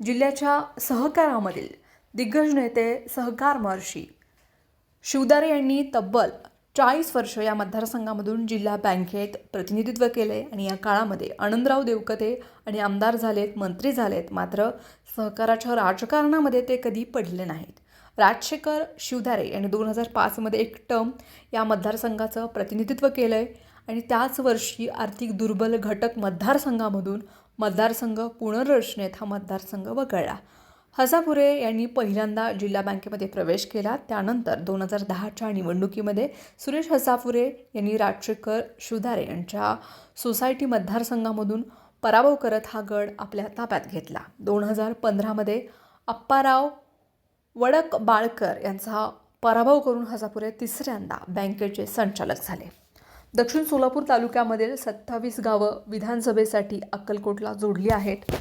जिल्ह्याच्या सहकारामधील दिग्गज नेते सहकार महर्षी शिवदारे यांनी तब्बल 40 वर्ष या मतदारसंघामधून जिल्हा बँकेत प्रतिनिधित्व केले आणि या काळामध्ये आनंदराव देवकते आणि आमदार झालेत, मंत्री झालेत, मात्र सहकाराच्या राजकारणामध्ये ते कधी पडले नाहीत. राजशेखर शिवदारे यांनी 2005मध्ये एक टर्म या मतदारसंघाचं प्रतिनिधित्व केलं आहे आणि त्याच वर्षी आर्थिक दुर्बल घटक मतदारसंघामधून मतदारसंघ पुनर्रचनेत हा मतदारसंघ वगळला. हसापुरे यांनी पहिल्यांदा जिल्हा बँकेमध्ये प्रवेश केला. त्यानंतर 2010च्या निवडणुकीमध्ये सुरेश हसापुरे यांनी राजशेखर शिवदारे यांच्या सोसायटी मतदारसंघामधून पराभव करत हा गड आपल्या ताब्यात घेतला. 2015मध्ये अप्पाराव वडकबाळकर यांचा पराभव करून हसापुरे तिसऱ्यांदा बँकेचे संचालक झाले. दक्षिण सोलापूर तालुक्यामधील 27 गावं विधानसभेसाठी अक्कलकोटला जोडली आहेत.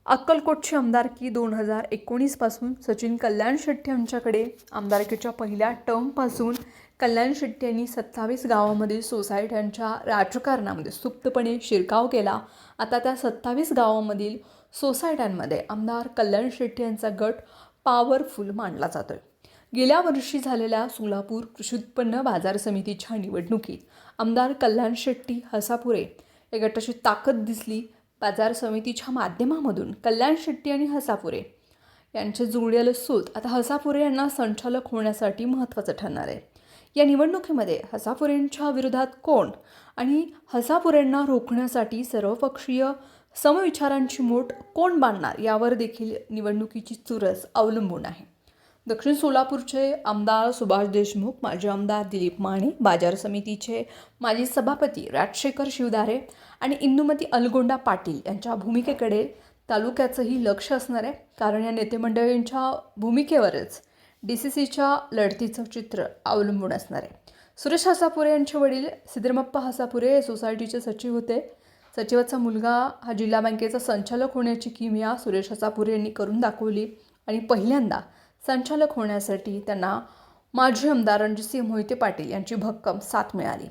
अक्कलकोटची आमदारकी 2019 पासून सचिन कल्याण शेट्टी यांच्याकडे. आमदारकीच्या पहिल्या टर्मपासून कल्याण शेट्टी यांनी 27 गावांमधील सोसायट्यांच्या राजकारणामध्ये सुप्तपणे शिरकाव केला. आता त्या 27 गावांमधील सोसायट्यांमध्ये आमदार कल्याण शेट्टी यांचा गट पॉवरफुल मानला जातोय. गेल्या वर्षी झालेल्या सोलापूर कृषी उत्पन्न बाजार समितीच्या निवडणुकीत आमदार कल्याण शेट्टी हसापुरे या गटाची ताकद दिसली. बाजार समितीच्या माध्यमामधून कल्याण शेट्टी आणि हसापुरे यांचे जुळलेलं सूत आता हसापुरे यांना संचालक होण्यासाठी महत्त्वाचं ठरणार आहे. या निवडणुकीमध्ये हसापुरेंच्या विरोधात कोण आणि हसापुरेंना रोखण्यासाठी सर्वपक्षीय समविचारांची मोठ कोण बांधणार यावर देखील निवडणुकीची चुरस अवलंबून आहे. दक्षिण सोलापूरचे आमदार सुभाष देशमुख, माजी आमदार दिलीप माने, बाजार समितीचे माजी सभापती राजशेखर शिवदारे आणि इंदुमती अलगोंडा पाटील यांच्या भूमिकेकडे तालुक्याचंही लक्ष असणार आहे. कारण या नेतेमंडळींच्या भूमिकेवरच DCCच्या लढतीचं चित्र अवलंबून असणार आहे. सुरेश हसापुरे यांचे वडील सिद्धरामप्पा हसापुरे हे सोसायटीचे सचिव होते. सचिवाचा मुलगा हा जिल्हा बँकेचा संचालक होण्याची किमया सुरेश हसापुरे यांनी करून दाखवली आणि पहिल्यांदा संचालक होण्यासाठी त्यांना माजी आमदार रणजितसिंह मोहिते पाटील यांची भक्कम साथ मिळाली.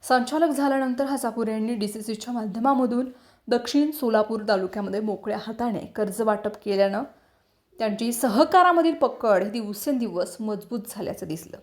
संचालक झाल्यानंतर हसापुरे यांनी DCCच्या माध्यमामधून दक्षिण सोलापूर तालुक्यामध्ये मोकळ्या हाताने कर्ज वाटप केल्यानं त्यांची सहकारामधील पकड ही दिवसेंदिवस मजबूत झाल्याचं दिसलं.